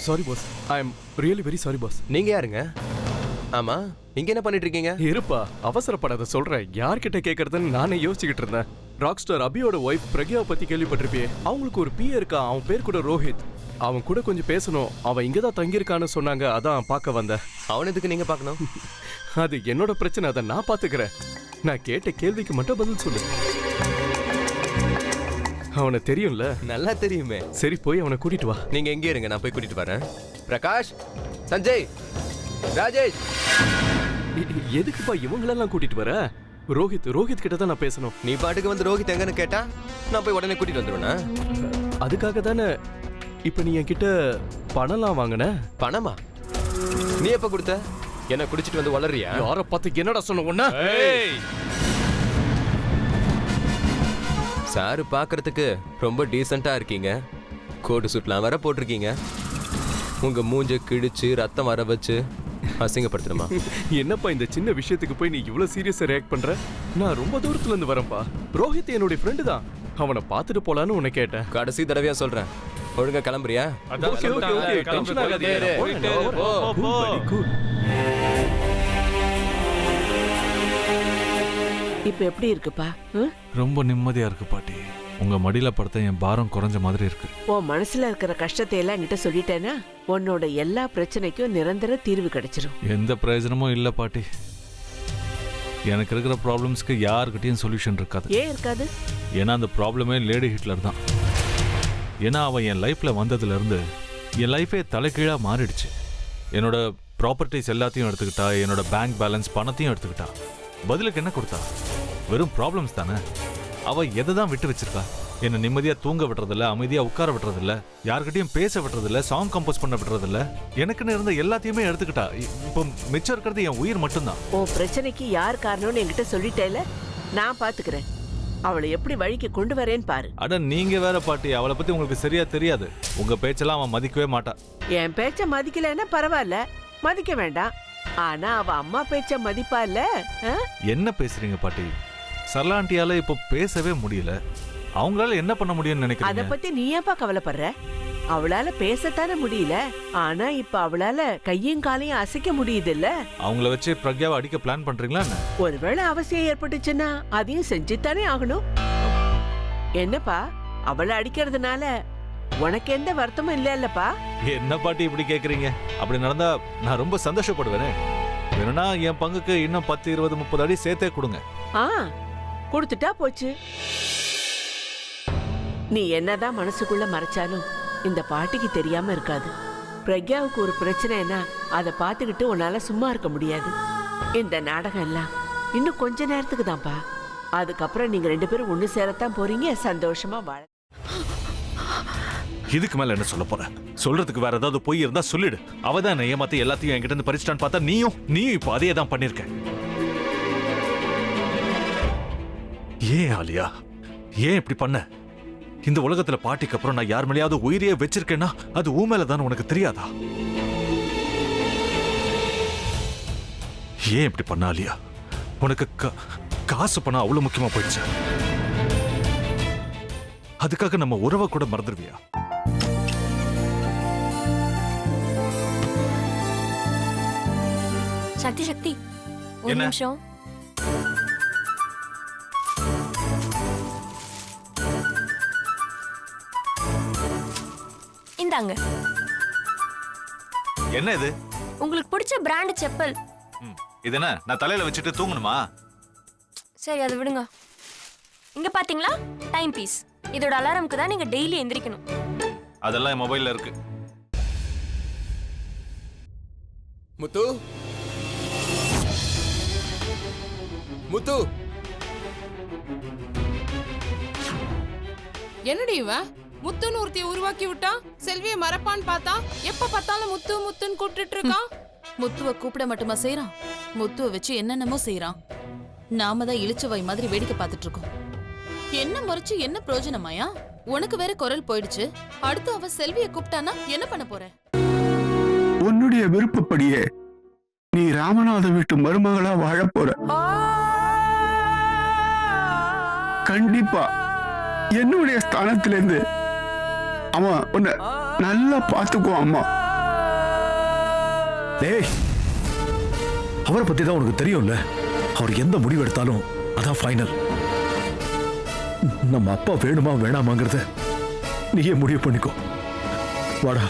Sorry boss, I am really very sorry boss. நீங்க யாருங்க? ஆமா, இங்க என்ன பண்ணிட்டு இருக்கீங்க? இருப்பா, அவசரப்படாத, சொல்றேன். யார்கிட்ட கேட்கறதுன்னு நானே யோசிச்சுக்கிட்டு இருந்தேன். ராக் ஸ்டார் அபியோட ஒய்ஃப் பிரக்யாவை பத்தி கேள்விப்பட்டிருப்பியே. அவங்களுக்கு ஒரு பிஏ இருக்கா, அவன் பேர் கூட ரோஹித். அவன் கூட கொஞ்சம் பேசணும். அவன் இங்கதான் தங்கியிருக்கான்னு சொன்னாங்க, அதான் பார்க்க வந்தேன். அவன் எதுக்கு நீங்க பார்க்கணும்? அது என்னோட பிரச்சனை, அதை நான் பாத்துக்கிறேன். நான் கேட்ட கேள்விக்கு மட்டும் பதில் சொல்லு. அவனை தெரியும்ல? நல்லா தெரியுமே. சரி, போய் அவனை கூட்டிட்டு வா. நீங்க எங்க இருங்க, நான் போய் கூட்டிட்டு வரேன். பிரகாஷ், சஞ்சய், ராஜேஷ். எதுக்குப்பா இவங்களெல்லாம் கூட்டிட்டு வர? ரோஹித் கிட்ட தான் நான் பேசணும். நீ பாட்டுக்கு வந்து ரோஹித் எங்கன்னு கேட்டா நான் போய் உடனே கூட்டிட்டு வந்துருவேனா? அதுக்காக தானே இப்ப நீ என்கிட்ட பணம்லாம் வாங்கின. பணமா? நீ எப்ப கொடுத்த? என்ன குடிச்சிட்டு வந்து வளர்றியா? யார பார்த்து என்னடா சொன்ன உன்ன? சாரு பாக்குறதுக்கு ரொம்ப டீசெண்டா இருக்கீங்க. கோட்டு சூட்லாம் வர போட்டிருக்கீங்க. உங்க மூஞ்ச கிழிச்சு ரத்தம் வர வச்சு அசிங்கப்படுத்தணுமா? என்னப்பா இந்த சின்ன விஷயத்துக்கு போய் நீ இவ்வளவு சீரியஸா ரியாக்ட் பண்ற? நான் ரொம்ப தூரத்துல இருந்து வரேன்ப்பா. ரோஹித் என்னோட ஃப்ரெண்டு தான். அவனை பார்த்துட்டு போலான்னு உன்னை கேட்டேன். கடைசி தடவையா சொல்றேன், ஒழுங்கா கிளம்புறியா? டென்ஷன் ஆகாதீங்க. இப்ப எப்படி இருக்குப்பா? ரொம்ப நிம்மதியா இருக்கு பாட்டி. உங்க மடியில படுத்த என் பாரம் குறைஞ்ச மாதிரி இருக்கு. உன் மனசுல இருக்கிற கஷ்டத்தை எல்லாம் என்கிட்ட சொல்லிட்டேன்னா உன்னோட எல்லா பிரச்சனைக்கும் நிரந்தர தீர்வு கிடைச்சிரும். எந்த பிரயோஜனமும் இல்ல பாட்டி. எனக்கு இருக்கிற ப்ராப்ளம்ஸ்க்கு யாருக்கிட்டையும் சொல்யூஷன் இருக்காது. ஏன் இருக்காது? ஏன்னா அந்த ப்ராப்ளமே லேடி ஹிட்லர் தான். ஏன்னா அவன் என் லைஃப்ல வந்ததுல இருந்து என் லைஃபே தலைகீழா மாறிடுச்சு. என்னோட ப்ராப்பர்ட்டிஸ் எல்லாத்தையும் எடுத்துக்கிட்டா, என்னோட பேங்க் பேலன்ஸ் பணத்தையும் எடுத்துக்கிட்டா. பதிலுக்கு என்ன கொடுத்தா? வெறும் ப்ராப்ளம்ஸ் தானே. அவ எதை தான் விட்டு வச்சிருக்கா? என்ன நிம்மதியா தூங்க விட்டுறதில்ல, அமைதியா உட்கார விட்டுறதில்ல, யார்கிட்டயும் பேச விட்டுறதில்ல, சாங் கம்போஸ் பண்ண விட்டுறதில்ல. எனக்குன்னு இருந்த எல்லாத்தையுமே எடுத்துக்கிட்டா. இப்போ மிச்சம் இருக்கிறது என் உயிர் மட்டும்தான். உன் பிரச்சனைக்கு யார் காரணம்னு என்கிட்ட சொல்லிட்டேல, நான் பாத்துக்கிறேன். அவளை எப்படி வழிக்கு கொண்டு வரேன்னு பாரு. அட நீங்க வேற பாட்டி, அவளை பத்தி உங்களுக்கு சரியா தெரியாது. உங்க பேச்செல்லாம் அவன் மதிக்கவே மாட்டா. என் பேச்ச மதிக்கலன்னா பரவாயில்ல, மதிக்க வேண்டாம். ஆனா அவ அம்மா பேச்ச மதிப்பா இல்ல. என்ன பேசுறீங்க பாட்டி? சரளாண்டியால இப்போ பேசவே முடியல. அவங்களால என்ன பண்ண முடியும்னு நினைக்கிறீங்க? அத பத்தி நீ ஏன்பா கவலைப்படுற? அவளால பேசத்தானே முடியல. ஆனா இப்ப அவளால கையும் காலையும் அசைக்க முடியுது இல்ல. அவங்கள வச்சு பிரக்யாவை அடிக்க பிளான் பண்றீங்களா? ஒருவேளை அவசியம் ஏற்பட்டுச்சுன்னா அதையும் செஞ்சுத்தானே ஆகணும். என்னப்பா, அவளை அடிக்கிறதுனால உனக்கு எந்த வருத்தமும் இல்ல இல்லப்பா? என்ன பாட்டி இப்படி கேக்குறீங்க? அப்படி நடந்தா நான் ரொம்ப சந்தோஷப்படுவேனே. வேணும்னா என் பங்குக்கு இன்னும் 10, 20, 30 அடி சேர்த்தே கொடுங்க. கொடுத்துட்டா போச்சு. நீ என்னதான் மனசுக்குள்ள மறைச்சாலும் இந்த பாட்டிக்கு தெரியாம இருக்காது. பிரக்யாவுக்கு ஒரு பிரச்சனைனா அதை பார்த்துக்கிட்டு உன்னால சும்மா இருக்க முடியாது. இந்த நாடகம் எல்லாம் இன்னும் கொஞ்ச நேரத்துக்கு தான்ப்பா. அதுக்கப்புறம் நீங்க 2 பேரும் ஒண்ணு சேரத்தான் போறீங்க, சந்தோஷமா வாழ. இதுக்கு மேல என்ன சொல்ல போற? சொல்றதுக்கு வேற ஏதாவது பொய் இருந்தா சொல்லிடு. அவதான் என்ன ஏமாத்தி எல்லாத்தையும் என்கிட்ட இருந்து பறிச்சிட்டான்னு பார்த்தா நீயும் இப்போ அதே தான் பண்ணிருக்க. ஏன் ஆலியா, ஏன் இப்படி பண்ண? இந்த உலகத்துல பாட்டிக்கு அப்புறம் நான் யார் மேலேயாவது உயிரியே வச்சிருக்கேன்னா அது ஊ மேலதான் உனக்கு தெரியாதா? ஏன் இப்படி பண்ண ஆலியா? உனக்கு காசு பணம் அவ்வளவு முக்கியமா போயிடுச்சு. அதுக்காக நம்ம உறவை கூட மறந்துடுவியா? சக்தி சக்தி, ஒரு நிமிஷம். இந்தாங்க. என்ன இது? உங்களுக்கு பிடிச்ச பிராண்ட் செப்பல். இது என்ன நான் தலையில வச்சுட்டு தூங்கணுமா? சரி, அதை விடுங்க. இங்க பாத்தீங்களா, டைம் பீஸ். இதோட அலாரம்க்கு தான் நீங்க டெய்லி எந்திரிக்கணும். அதெல்லாம் என் மொபைல்ல இருக்கு. முத்து, முத்து. என்னடி இவன் முத்துன்னு ஒருத்தைய உருவாக்கி விட்டான். செல்வியை மறப்பான்னு பார்த்தா எப்ப பார்த்தாலும் முத்து முத்துன்னு கூப்பிட்டு இருக்கான். முத்துவை கூப்பிட மட்டுமா செய்யறான்? முத்துவை வச்சு என்னென்னமோ செய்யறான். நாம தான் இழிச்சவாய் மாதிரி வேடிக்கை பார்த்துட்டு இருக்கோம். என்ன முறைச்சு என்ன பிரயோஜனமாயா? உனக்கு வேற குரல் போயிடுச்சு. அடுத்து அவ செல்வியை கூப்பிட்டானா என்ன பண்ண போற? உன்னுடைய விருப்பப்படியே நீ ராமநாத வீட்டு மருமகளா வாழ போற. கண்டிப்பா என்னுடைய ஸ்தானத்திலிருந்து அவன் உன்னை நல்லா பார்த்துக்குவான் அம்மா. டேய், அவரை பத்தி தான் உனக்கு தெரியும்ல. அவர் எந்த முடிவு எடுத்தாலும் அதான் ஃபைனல். நம்ம அப்பா வேணுமா வேணாமாங்கிறத நீயே முடிவு பண்ணிக்கோ. வாடா.